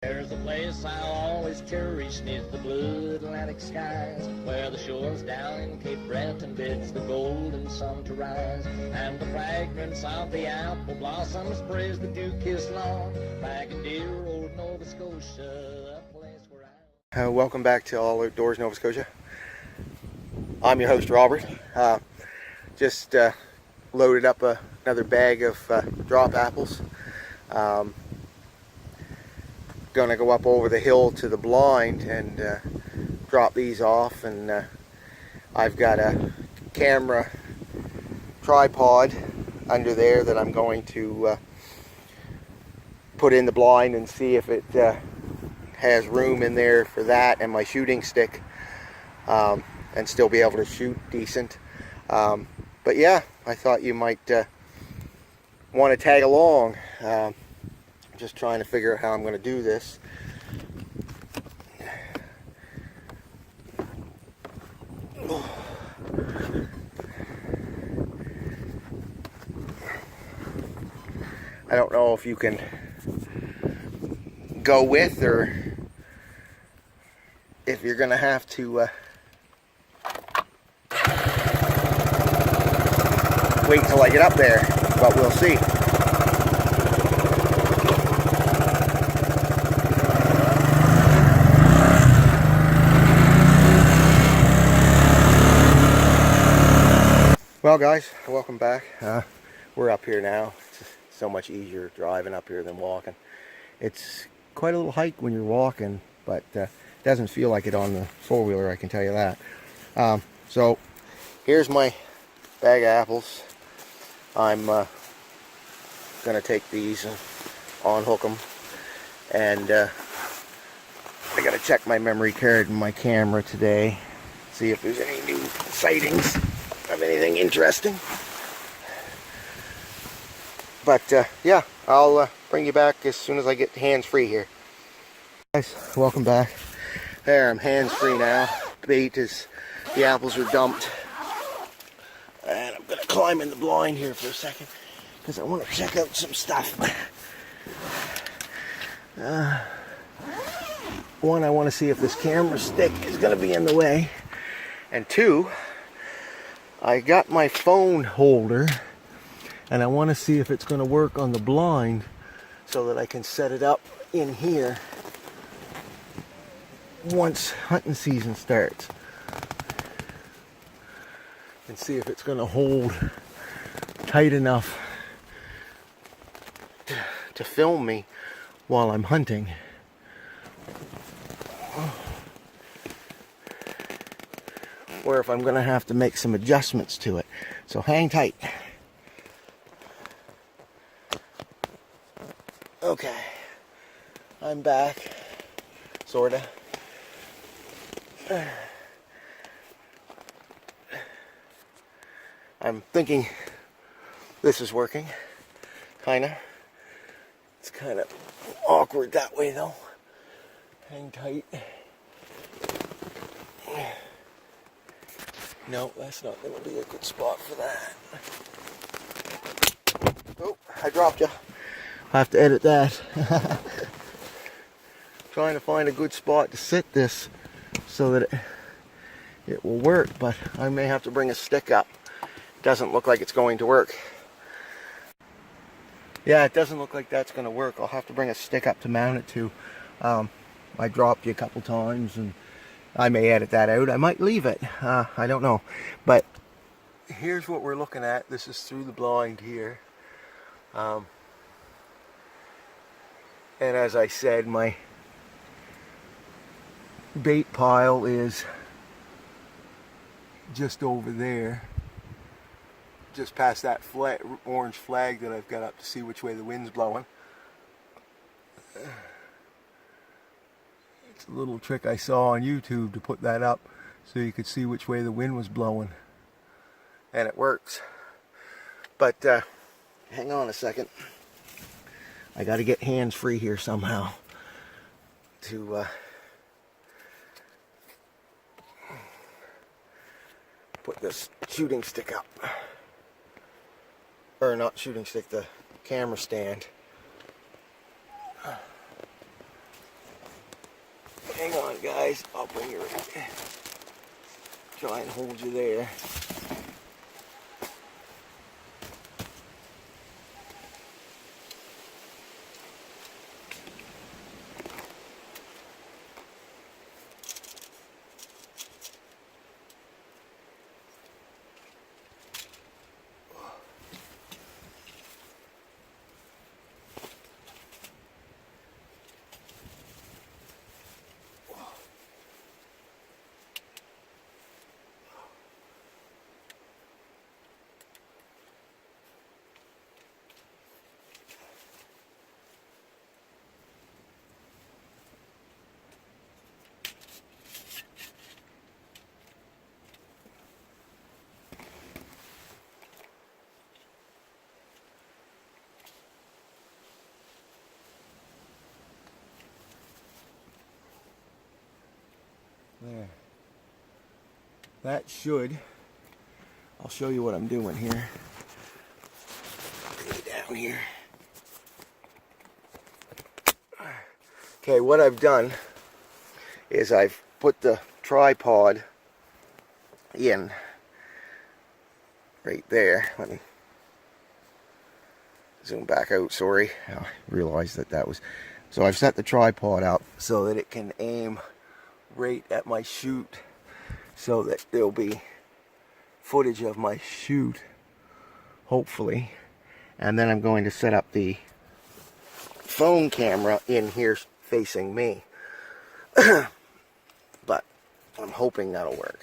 There's a place I'll always cherish neath the blue Atlantic skies, where the shores down in Cape Breton bids the golden sun to rise, and the fragrance of the apple blossoms sprays the dew-kissed lawn, back in dear old Nova Scotia, a place where Welcome back to All Outdoors Nova Scotia. I'm your host, Robert. Just loaded up another bag of drop apples. Gonna go up over the hill to the blind and drop these off, and I've got a camera tripod under there that I'm going to put in the blind and see if it has room in there for that and my shooting stick, and still be able to shoot decent. But yeah, I thought you might want to tag along. Just trying to figure out how I'm going to do this. I don't know if you can go with, or if you're going to have to wait till I get up there, but we'll see. Well guys, welcome back. We're up here now. It's so much easier driving up here than walking. It's quite a little hike when you're walking, but it doesn't feel like it on the four-wheeler, I can tell you that. So here's my bag of apples. I'm gonna take these and unhook them, and I gotta check my memory card and my camera today, see if there's any new sightings of anything interesting. But yeah, I'll bring you back as soon as I get hands-free here. Guys, welcome back. There, I'm hands-free now. Bait is, the apples are dumped. And I'm gonna climb in the blind here for a second, because I want to check out some stuff. One, I want to see if this camera stick is gonna be in the way. And two, I got my phone holder, and I want to see if it's going to work on the blind so that I can set it up in here once hunting season starts, and see if it's going to hold tight enough to film me while I'm hunting. Or if I'm going to have to make some adjustments to it. So hang tight. Okay, I'm back, sorta. I'm thinking this is working, kinda. It's kind of awkward that way though. Hang tight. No, that's not going to be a good spot for that. Oh, I dropped you. I have to edit that. Trying to find a good spot to sit this so that it will work, but I may have to bring a stick up. Doesn't look like it's going to work. Yeah, it doesn't look like that's going to work. I'll have to bring a stick up to mount it to. I dropped you a couple times, and I may edit that out. I might leave it. I don't know. But here's what we're looking at. This is through the blind here. And as I said, my bait pile is just over there. Just past that orange flag that I've got up to see which way the wind's blowing. It's a little trick I saw on YouTube to put that up so you could see which way the wind was blowing. And it works. But hang on a second. I got to get hands free here somehow to put this shooting stick up. Or not shooting stick, the camera stand. Hang on, guys. I'll bring you right. Try and hold you there. There. That should. I'll show you what I'm doing here. Bring it down here. Okay, what I've done is I've put the tripod in right there. Let me zoom back out, sorry. I realized that was... So I've set the tripod up so that it can aim right at my chute, so that there'll be footage of my chute, hopefully. And then I'm going to set up the phone camera in here facing me. But I'm hoping that'll work.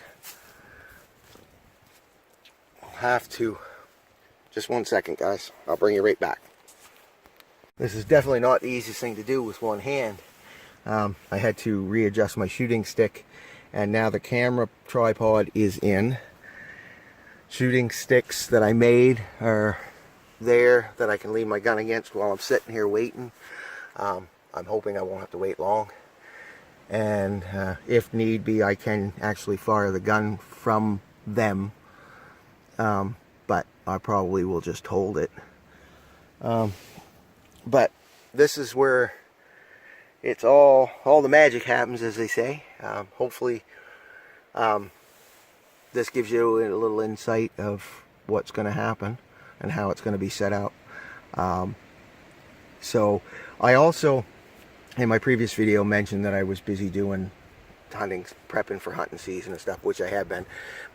I'll have to... Just 1 second, guys. I'll bring you right back. This is definitely not the easiest thing to do with one hand. I had to readjust my shooting stick, and now the camera tripod is in. Shooting sticks that I made are there that I can lean my gun against while I'm sitting here waiting. I'm hoping I won't have to wait long. And if need be, I can actually fire the gun from them. But I probably will just hold it. But this is where it's all the magic happens, as they say. Hopefully this gives you a little insight of what's going to happen and how it's going to be set up. So I also, in my previous video, mentioned that I was busy doing hunting, prepping for hunting season and stuff, which I have been.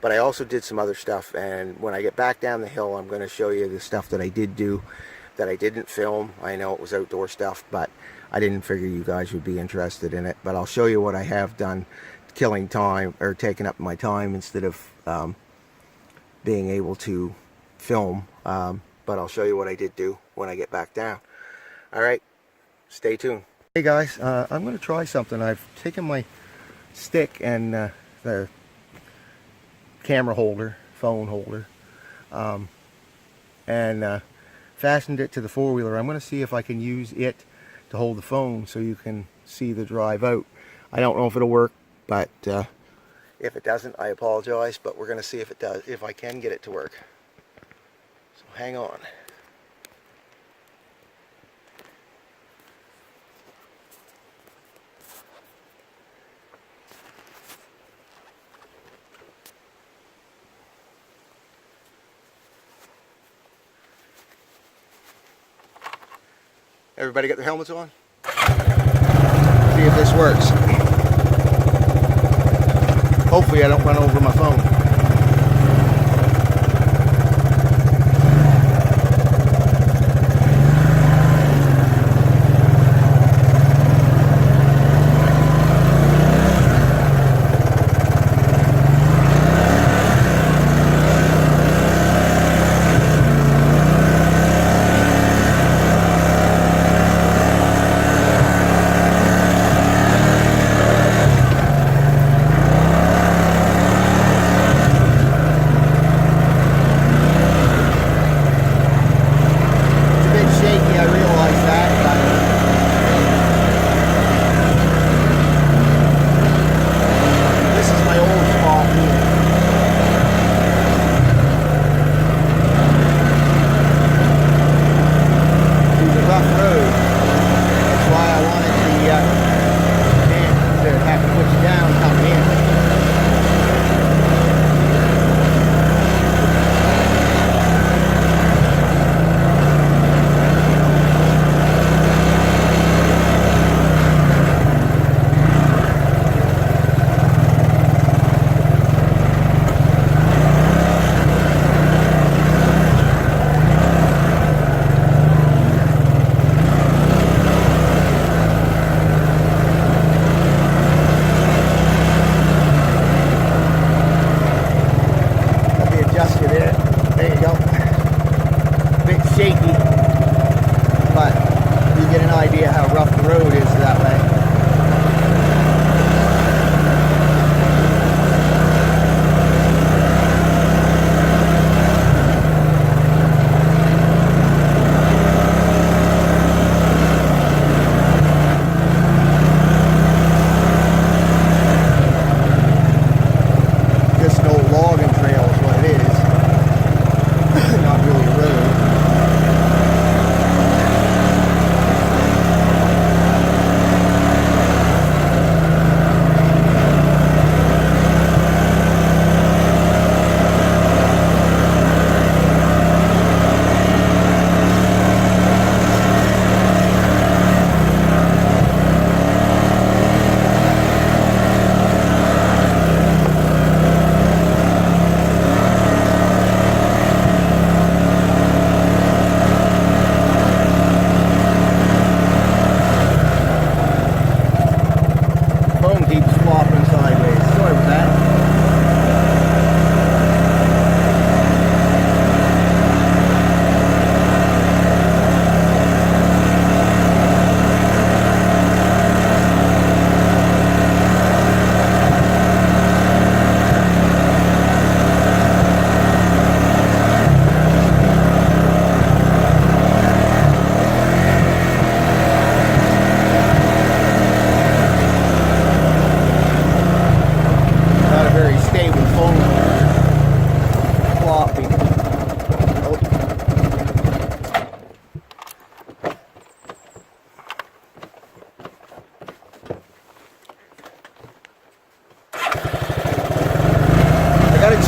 But I also did some other stuff, and when I get back down the hill, I'm going to show you the stuff that I did do that I didn't film. I know it was outdoor stuff, but I didn't figure you guys would be interested in it. But I'll show you what I have done, killing time, or taking up my time instead of being able to film. But I'll show you what I did do when I get back down. Alright, stay tuned. Hey guys, I'm going to try something. I've taken my stick and the camera holder, phone holder, and fastened it to the four-wheeler. I'm going to see if I can use it to hold the phone so you can see the drive out. I don't know if it'll work, but if it doesn't, I apologize, but we're going to see if it does, if I can get it to work. So hang on. Everybody got their helmets on? See if this works. Hopefully I don't run over my phone.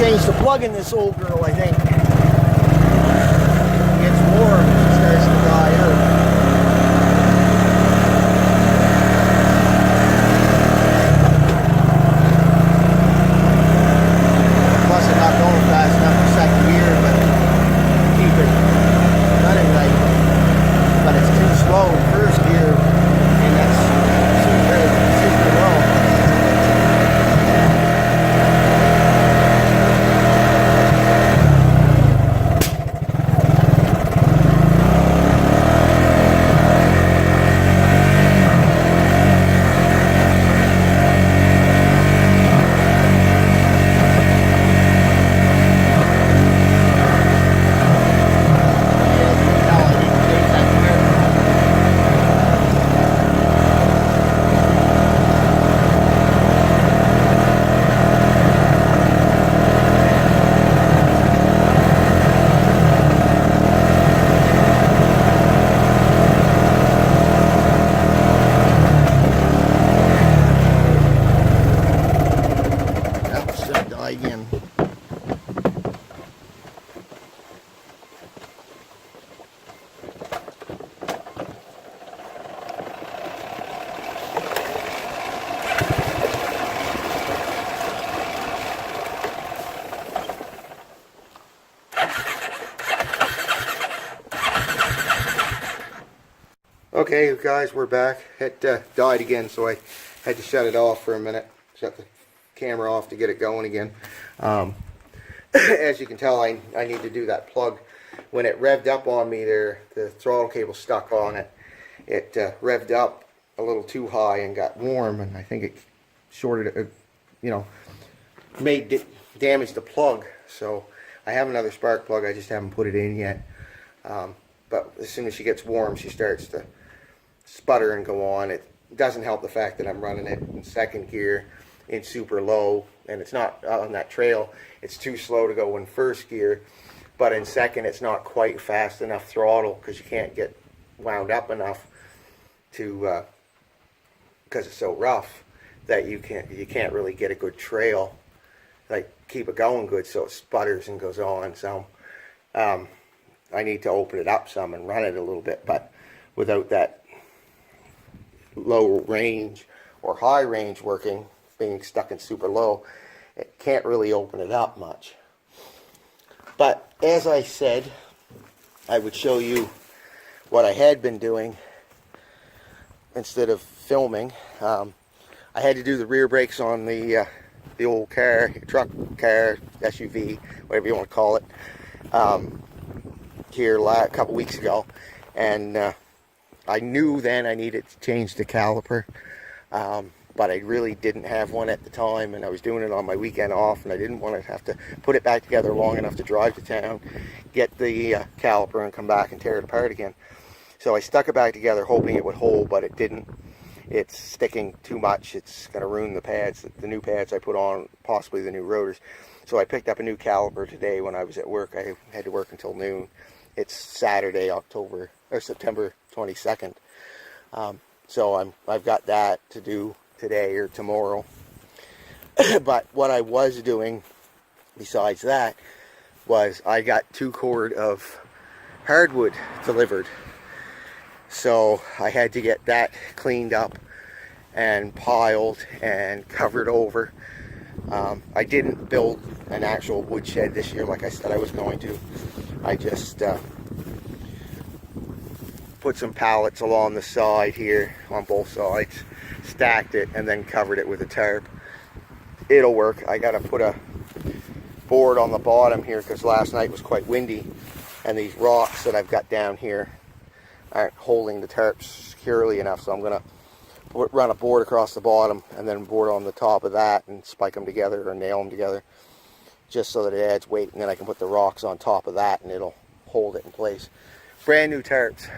change the plug in this old girl, I think. It gets warm, she starts to die out. Plus I'm not going fast enough for second gear, but keep it running right. But it's too slow in first gear, and that's super low. Again. Okay, guys, we're back. It died again, so I had to shut it off for a minute. Shut the camera off to get it going again. As you can tell, I need to do that plug. When it revved up on me there, the throttle cable stuck on it. It revved up a little too high and got warm, and I think it shorted it, damaged the plug. So I have another spark plug, I just haven't put it in yet. But as soon as she gets warm, she starts to sputter and go on. It doesn't help the fact that I'm running it in second gear in super low, and it's not on that trail. It's too slow to go in first gear, but in second it's not quite fast enough throttle because you can't get wound up enough to because it's so rough that you can't really get a good trail, like keep it going good, so it sputters and goes on. So I need to open it up some and run it a little bit, but without that low range or high range working, being stuck in super low, it can't really open it up much. But as I said, I would show you what I had been doing instead of filming. I had to do the rear brakes on the old car, truck, car, SUV, whatever you want to call it, here a couple weeks ago, and I knew then I needed to change the caliper, but I really didn't have one at the time, and I was doing it on my weekend off, and I didn't want to have to put it back together long enough to drive to town, get the caliper, and come back and tear it apart again. So I stuck it back together hoping it would hold, but it didn't. It's sticking too much. It's going to ruin the pads, the new pads I put on, possibly the new rotors. So I picked up a new caliper today when I was at work. I had to work until noon. It's Saturday, September 22nd. So I've got that to do today or tomorrow. But what I was doing besides that was I got 2 cord of hardwood delivered. So I had to get that cleaned up and piled and covered over. I didn't build an actual wood shed this year like I said I was going to. I just put some pallets along the side here on both sides, stacked it, and then covered it with a tarp. It'll work. I gotta put a board on the bottom here because last night was quite windy, and these rocks that I've got down here aren't holding the tarp securely enough, so I'm gonna run a board across the bottom and then a board on the top of that and spike them together or nail them together just so that it adds weight, and then I can put the rocks on top of that and it'll hold it in place. Brand new tarps,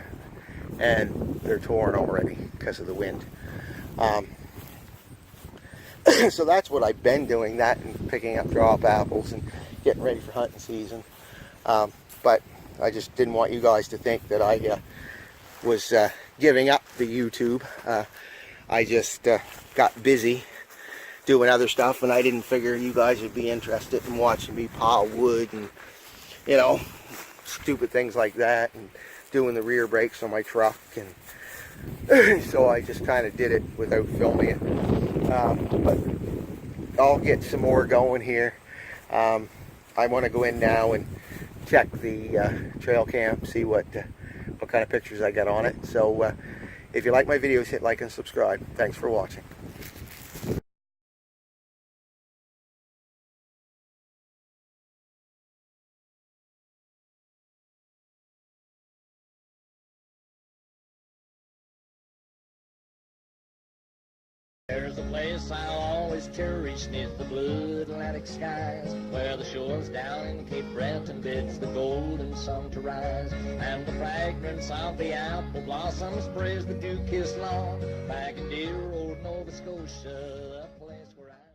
and they're torn already because of the wind. So that's what I've been doing, that and picking up drop apples and getting ready for hunting season. But I just didn't want you guys to think that I was giving up the YouTube. I just got busy doing other stuff, and I didn't figure you guys would be interested in watching me pile wood and, you know, stupid things like that, and doing the rear brakes on my truck. And so I just kind of did it without filming it. But I'll get some more going here. I want to go in now and check the trail cam, see what kind of pictures I got on it. So if you like my videos, hit like and subscribe. Thanks for watching. There's a place I'll always cherish 'neath the blue Atlantic skies, where the shores down in Cape Breton bids the golden sun to rise, and the fragrance of the apple blossom sprays the dew-kissed lawn, back in dear old Nova Scotia, a place where I